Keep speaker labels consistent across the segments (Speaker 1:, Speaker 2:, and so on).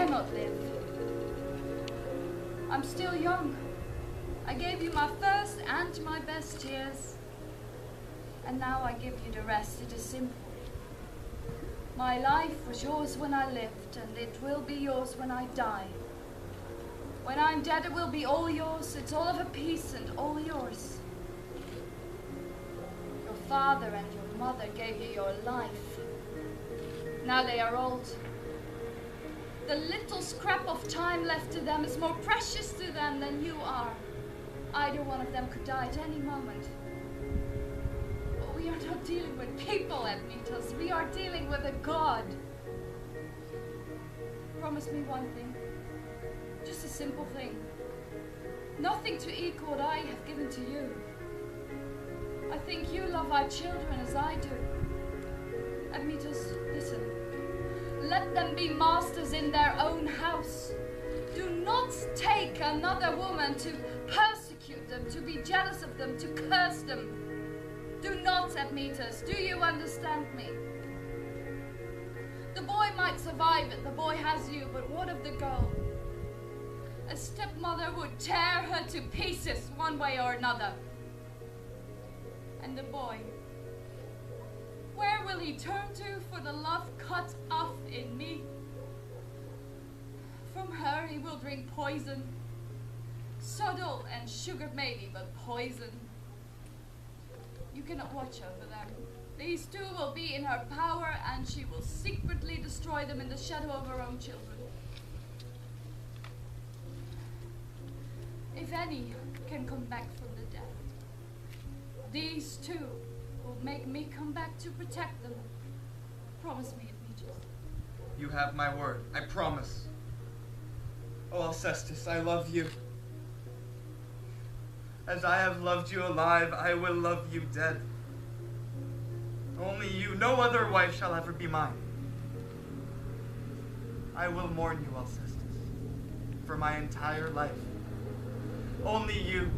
Speaker 1: cannot live. I'm still young. I gave you my first and my best years. And now I give you the rest. It is simple. My life was yours when I lived, and it will be yours when I die. When I'm dead, it will be all yours. It's all of a piece and all yours. Your father and your mother gave you your life. Now they are old. The little scrap of time left to them is more precious to them than you are. Either one of them could die at any moment. But we are not dealing with people, Admetus. We are dealing with a god. Promise me one thing. Just a simple thing. Nothing to equal what I have given to you. I think you love our children as I do. Admetus, listen. Let them be masters in their own house. Do not take another woman to persecute them, to be jealous of them, to curse them. Do not, Admetus. Do you understand me? The boy might survive it. The boy has you, but what of the girl? A stepmother would tear her to pieces one way or another. And the boy, where will he turn to for the love cut off in me? From her he will drink poison. Subtle and sugared maybe, but poison. You cannot watch over them. These two will be in her power, and she will secretly destroy them in the shadow of her own children. If any can come back from the dead, these two will make me come back to protect them. Promise me, Admetus.
Speaker 2: You have my word. I promise. Oh, Alcestis, I love you. As I have loved you alive, I will love you dead. Only you, no other wife shall ever be mine. I will mourn you, Alcestis, for my entire life. Only you,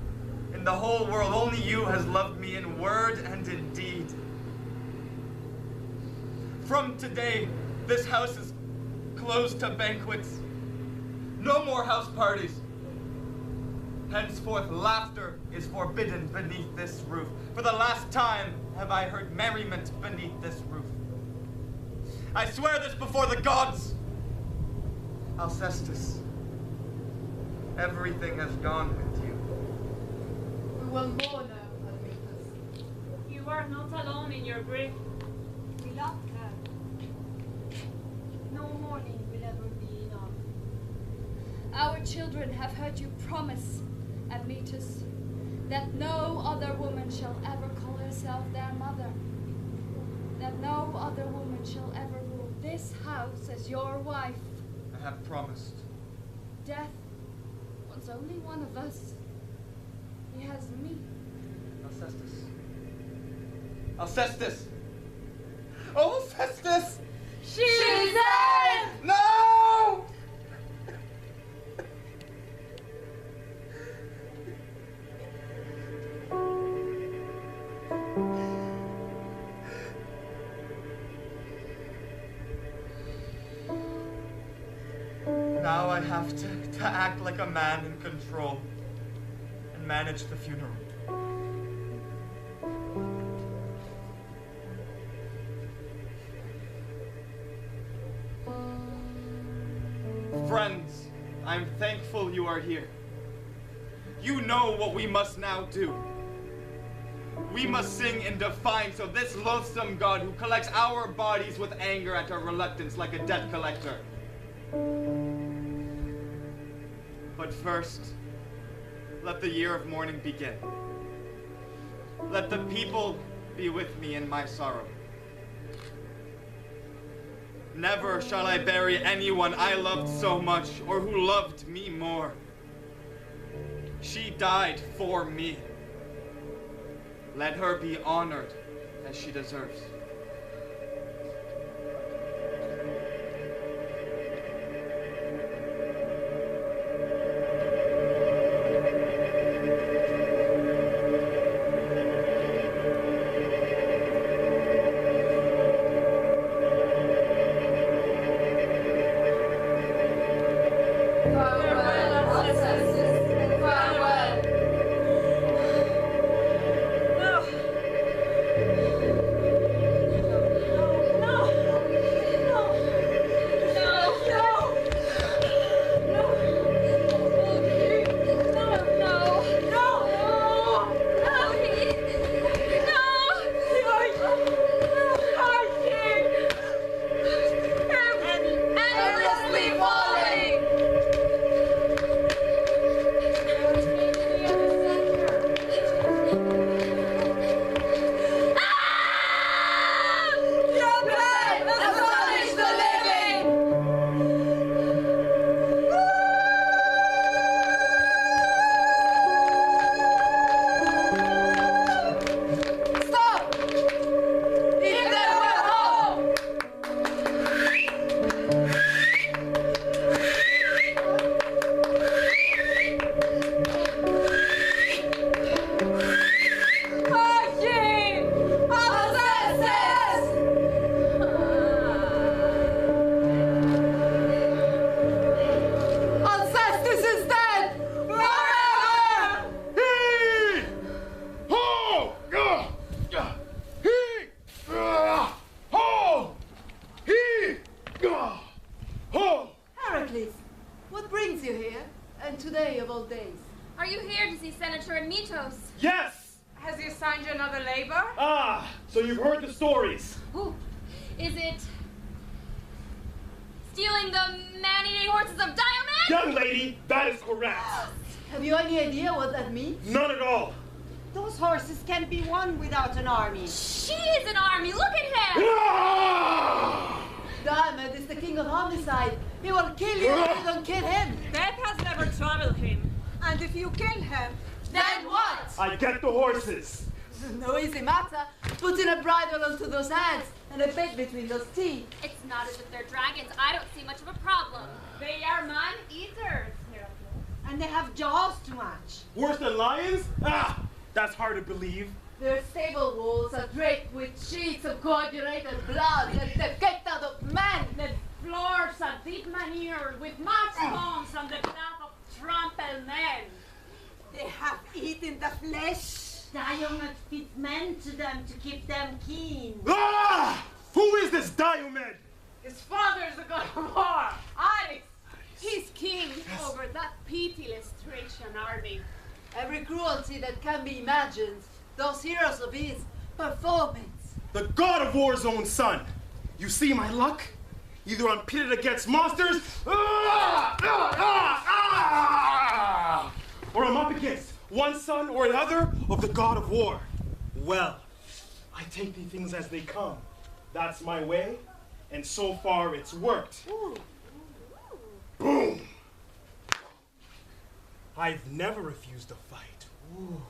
Speaker 2: in the whole world, only you has loved me in word and in deed. From today, this house is closed to banquets. No more house parties. Henceforth, laughter is forbidden beneath this roof. For the last time have I heard merriment beneath this roof. I swear this before the gods. Alcestis, everything has gone with you.
Speaker 3: We will mourn her, Admetus.
Speaker 4: You are not alone in your grief.
Speaker 3: We love her. No mourning will ever be enough.
Speaker 1: Our children have heard you promise, Admetus, that no other woman shall ever call herself their mother. That no other woman shall ever rule this house as your wife.
Speaker 2: I have promised.
Speaker 1: Death wants only one of us. He has me.
Speaker 2: Alcestis. Alcestis! Oh, Alcestis!
Speaker 4: She's dead!
Speaker 2: No! Now I have to act like a man in control and manage the funeral. Friends, I'm thankful you are here. You know what we must now do. We must sing in defiance of this loathsome god who collects our bodies with anger at our reluctance like a debt collector. But first, let the year of mourning begin. Let the people be with me in my sorrow. Never shall I bury anyone I loved so much or who loved me more. She died for me. Let her be honored as she deserves.
Speaker 3: Farewell, Alcestis. Farewell. What brings you here? And today of all days?
Speaker 5: Are you here to see Senator Mitos?
Speaker 6: Yes!
Speaker 7: Has he assigned you another labor?
Speaker 6: Ah, so you've heard the stories.
Speaker 5: Ooh, is it stealing the man-eating horses of Diomed?
Speaker 6: Young lady, that is correct.
Speaker 3: Have you any idea what that means?
Speaker 6: None at all.
Speaker 7: Those horses can't be won without an army.
Speaker 5: She is an army, look at him!
Speaker 6: Ah!
Speaker 3: Diomed is the king of homicide. He will kill you if you don't kill him.
Speaker 4: Death has never troubled him.
Speaker 7: And if you kill him,
Speaker 3: Then what?
Speaker 6: I get the horses.
Speaker 3: No easy matter. Put in a bridle onto those hands and a bit between those teeth.
Speaker 5: It's not as if they're dragons. I don't see much of a problem.
Speaker 4: They are man-eaters,
Speaker 7: and they have jaws to match.
Speaker 6: Worse than lions? Ah, that's hard to believe.
Speaker 3: Their stable walls are draped with sheets of coagulated blood that defect out of men.
Speaker 4: The floors are deep manured with much bones from the blood of trampled men.
Speaker 7: They have eaten the flesh. Diomed feeds men to them to keep them keen.
Speaker 6: Ah! Who is this Diomed?
Speaker 4: His father is the god of war, Ares. He's king over that pitiless Thracian army.
Speaker 3: Every cruelty that can be imagined, those heroes of his performance.
Speaker 6: The god of war's own son. You see my luck? Either I'm pitted against monsters, or I'm up against one son or another of the god of war. Well, I take the things as they come. That's my way, and so far it's worked. Boom! I've never refused a fight. Ooh.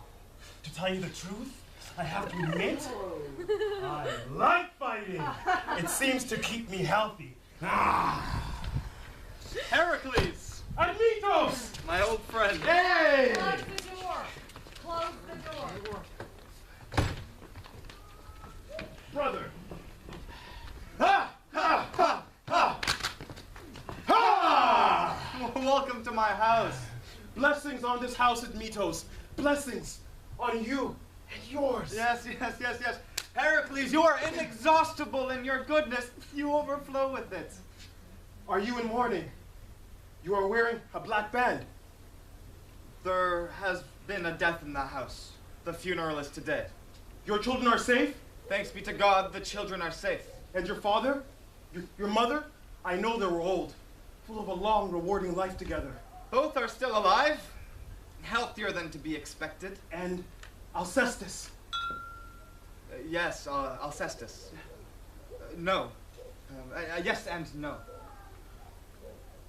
Speaker 6: To tell you the truth, I have to admit, I like fighting. It seems to keep me healthy.
Speaker 2: Heracles!
Speaker 6: Admitos!
Speaker 2: My old friend.
Speaker 6: Hey!
Speaker 4: Close the door. Close the door.
Speaker 6: Brother. Ha! Ha! Ha! Ha! Ha!
Speaker 2: Welcome to my house.
Speaker 6: Blessings on this house at Mitos. Blessings on you and yours.
Speaker 2: Yes, yes, yes, yes. Heracles, you are inexhaustible in your goodness. You overflow with it.
Speaker 6: Are you in mourning? You are wearing a black band.
Speaker 2: There has been a death in the house. The funeral is today.
Speaker 6: Your children are safe?
Speaker 2: Thanks be to God, the children are safe.
Speaker 6: And your father? Your mother? I know they were old, full of a long, rewarding life together.
Speaker 2: Both are still alive, healthier than to be expected.
Speaker 6: And Alcestis.
Speaker 2: Yes, Alcestis. No. Yes and no.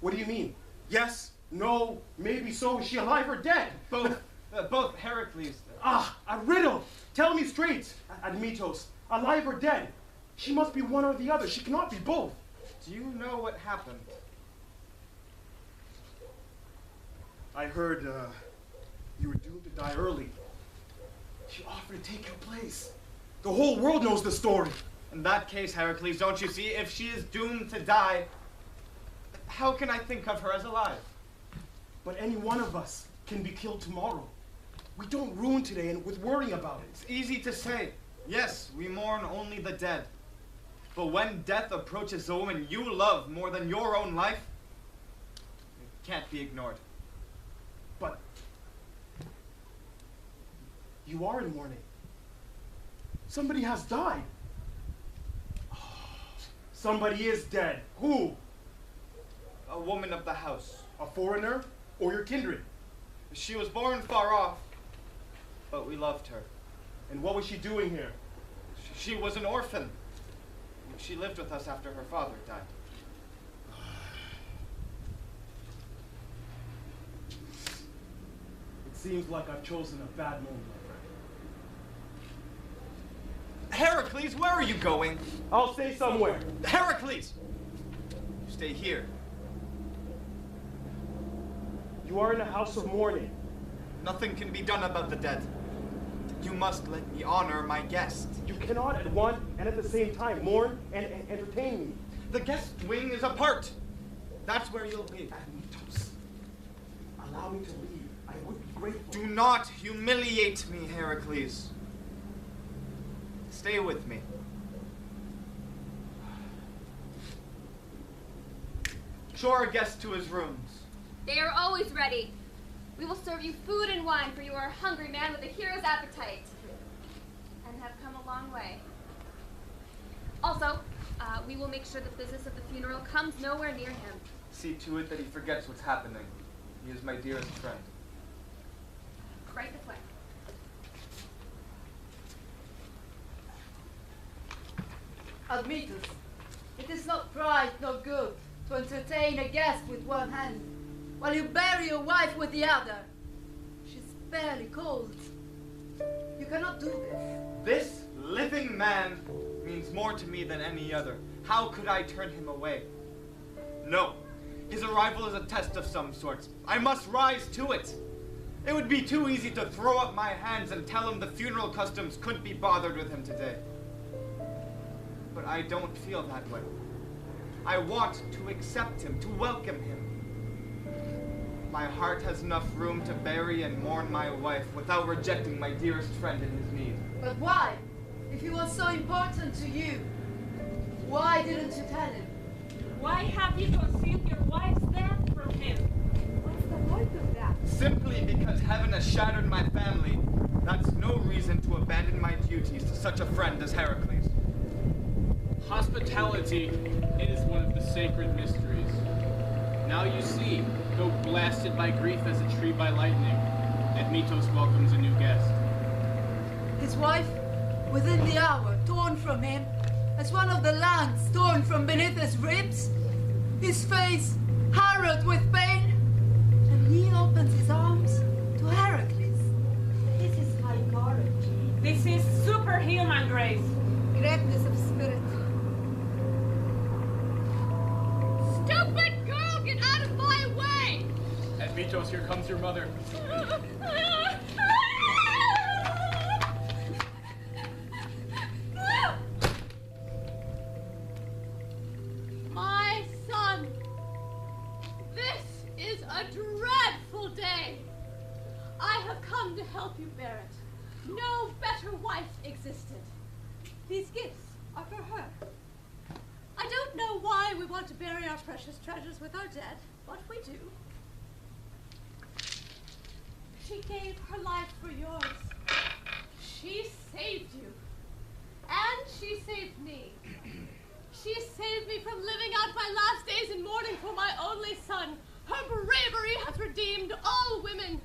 Speaker 6: What do you mean? Yes, no, maybe so. Is she alive or dead?
Speaker 2: Both Heracles.
Speaker 6: Ah, a riddle. Tell me straight, Admitos. Alive or dead? She must be one or the other. She cannot be both.
Speaker 2: Do you know what happened?
Speaker 6: I heard you were doomed to die early. She offered to take your place. The whole world knows the story.
Speaker 2: In that case, Heracles, don't you see, if she is doomed to die, how can I think of her as alive?
Speaker 6: But any one of us can be killed tomorrow. We don't ruin today and with worrying about it.
Speaker 2: It's easy to say. Yes, we mourn only the dead. But when death approaches a woman you love more than your own life, it can't be ignored.
Speaker 6: But you are in mourning. Somebody has died. Somebody is dead. Who?
Speaker 2: A woman of the house.
Speaker 6: A foreigner or your kindred?
Speaker 2: She was born far off, but we loved her.
Speaker 6: And what was she doing here?
Speaker 2: She was an orphan. She lived with us after her father died.
Speaker 6: It seems like I've chosen a bad moment, my friend.
Speaker 2: Heracles, where are you going?
Speaker 6: I'll stay somewhere.
Speaker 2: Heracles! You stay here.
Speaker 6: You are in a house of mourning.
Speaker 2: Nothing can be done about the dead. You must let me honor my guest.
Speaker 6: You cannot at one and at the same time mourn and entertain me.
Speaker 2: The guest wing is apart. That's where you'll be.
Speaker 6: Admetos, allow me to leave. I would be grateful.
Speaker 2: Do not humiliate me, Heracles. Stay with me. Show our guest to his rooms.
Speaker 5: They are always ready. We will serve you food and wine, for you are a hungry man with a hero's appetite. And have come a long way. Also, we will make sure the business of the funeral comes nowhere near him.
Speaker 2: See to it that he forgets what's happening. He is my dearest friend.
Speaker 5: Right this way.
Speaker 3: Admetus, it is not pride nor good to entertain a guest with one hand, while you bury your wife with the other. She's fairly cold. You cannot do this.
Speaker 2: This living man means more to me than any other. How could I turn him away? No. His arrival is a test of some sort. I must rise to it. It would be too easy to throw up my hands and tell him the funeral customs couldn't be bothered with him today. But I don't feel that way. I want to accept him, to welcome him. My heart has enough room to bury and mourn my wife without rejecting my dearest friend in his need.
Speaker 3: But why? If he was so important to you, why didn't you tell him?
Speaker 4: Why have you concealed your wife's death from him?
Speaker 3: What's the point of that?
Speaker 2: Simply because heaven has shattered my family, that's no reason to abandon my duties to such a friend as Heracles.
Speaker 8: Hospitality is one of the sacred mysteries. Now you see, though blasted by grief as a tree by lightning, Admetos welcomes a new guest.
Speaker 3: His wife, within the hour, torn from him, as one of the lands torn from beneath his ribs, his face harrowed with pain, and he opens his arms to Heracles.
Speaker 7: This is high courage.
Speaker 4: This is superhuman grace.
Speaker 3: Greatness of spirit.
Speaker 5: Stupid girl, get out of my way!
Speaker 8: Admetos, here comes your mother.
Speaker 1: My son, this is a dreadful day. I have come to help you bear it. No better wife existed. These gifts are for her. I don't know why we want to bury our precious treasures with our dead, but we do. She gave her life for yours. She saved you. And she saved me. She saved me from living out my last days in mourning for my only son. Her bravery has redeemed all women.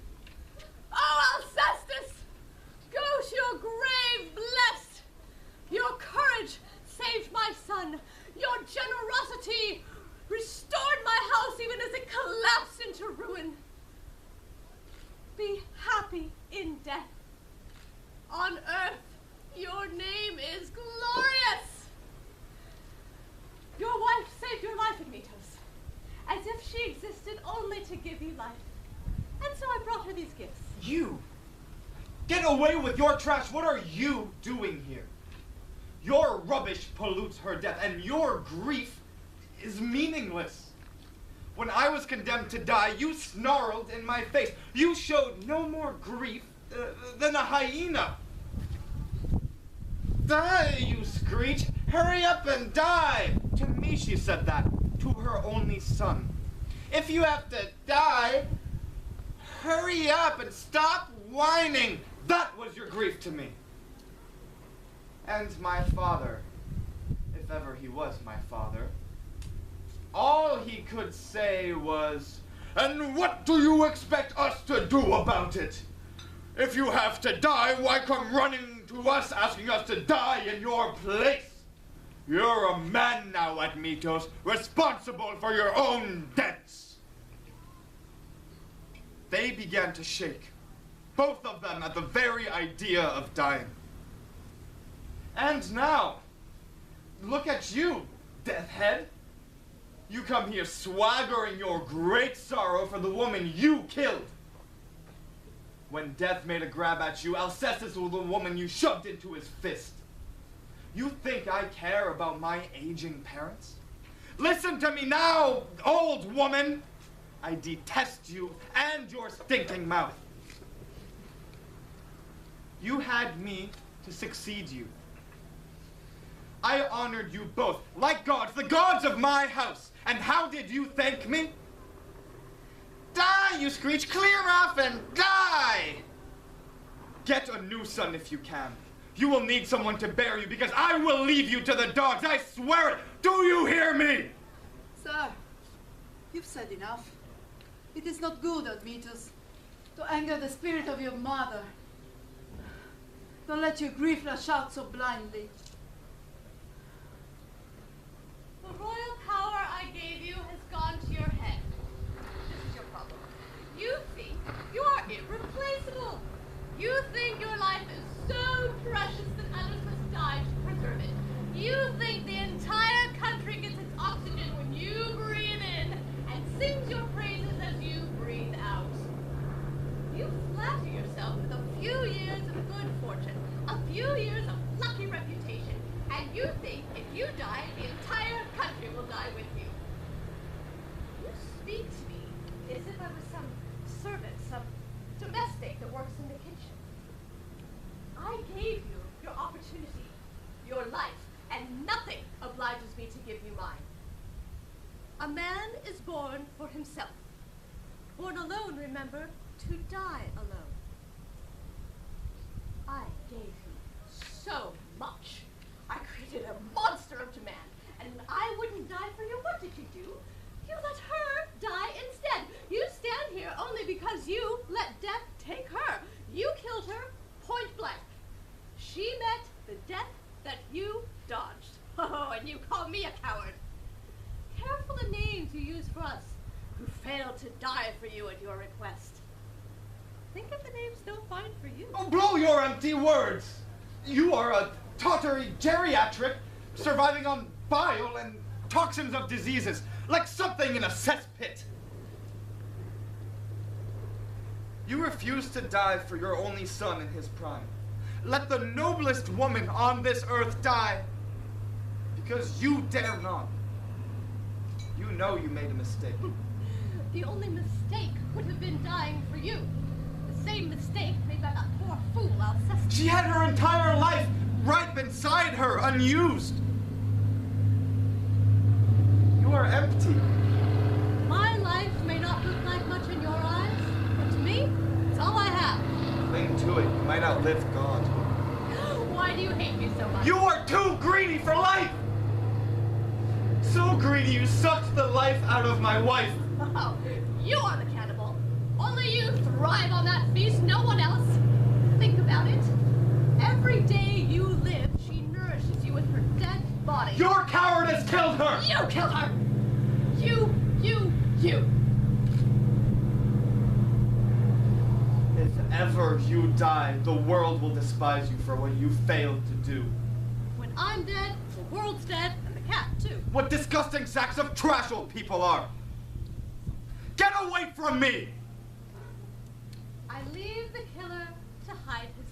Speaker 1: Oh, Alcestis! Go to your grave blessed. Your courage saved my son. Your generosity restored my house even as it collapsed into ruin. Be happy in death. On earth, your name is glorious. Your wife saved your life, Admetos, as if she existed only to give you life. And so I brought her these gifts.
Speaker 2: You! Get away with your trash! What are you doing here? Your rubbish pollutes her death, and your grief is meaningless. When I was condemned to die, you snarled in my face. You showed no more grief than a hyena. Die, you screech! Hurry up and die! To me she said that, to her only son. If you have to die, hurry up and stop whining. That was your grief to me. And my father, if ever he was my father, all he could say was, "And what do you expect us to do about it? If you have to die, why come running to us asking us to die in your place? You're a man now, Admetos, responsible for your own deaths." They began to shake, both of them at the very idea of dying. And now, look at you, Deathhead. You come here swaggering your great sorrow for the woman you killed. When Death made a grab at you, Alcestis was the woman you shoved into his fist. You think I care about my aging parents? Listen to me now, old woman! I detest you and your stinking mouth. You had me to succeed you. I honored you both, like gods, the gods of my house. And how did you thank me? Die, you screech! Clear off and die! Get a new son if you can. You will need someone to bear you, because I will leave you to the dogs, I swear it! Do you hear me?
Speaker 3: Sir, you've said enough. It is not good, Admetos, to anger the spirit of your mother. Don't let your grief lash out so blindly.
Speaker 4: The royal power I gave you has gone to your head. This is your problem. You think you are irreplaceable. You think your life is so precious that others must die to preserve it. You think the entire country gets its oxygen when you breathe in and sings your praises as you breathe out. You flatter yourself with a few years of good fortune, a few years of lucky reputation, and you think if you die, the entire country will die with you. You speak to me as if I was some servant, some domestic that works in the kitchen. I gave you your opportunity, your life, and nothing obliges me to give you mine. A man is born for himself. Born alone, remember, to die alone. I gave you so much. I created a monster of demand, and I wouldn't die for you. What did you do? You let her die instead. You stand here only because you let death take her. You killed her point blank. She met the death that you dodged. Oh, and you call me a coward. Careful the names you use for us, who failed to die for you at your request. Think of the names they'll find for you.
Speaker 2: Oh, blow your empty words! You are a tottery geriatric surviving on bile and toxins of diseases, like something in a cesspit. You refuse to die for your only son in his prime. Let the noblest woman on this earth die, because you dare not. You know you made a mistake.
Speaker 4: The only mistake would have been dying for you. The same mistake made by that poor fool Alcestis.
Speaker 2: She had her entire life right beside her, unused. You are empty.
Speaker 4: My life may not look like much in your eyes, but to me, it's all I have.
Speaker 2: Cling to it. You might outlive God.
Speaker 4: Why do you hate me so much?
Speaker 2: You are too greedy for life! So greedy you sucked the life out of my wife.
Speaker 4: Oh, you are the cannibal. Only you thrive on that feast, no one else. Think about it. Every day you live, she nourishes you with her dead body.
Speaker 2: Your cowardice killed her!
Speaker 4: You killed her! You.
Speaker 2: If ever you die, the world will despise you for what you failed to do.
Speaker 4: When I'm dead, the world's dead, and the cat, too.
Speaker 2: What disgusting sacks of trash old people are! Get away from me!
Speaker 4: I leave the killer to hide his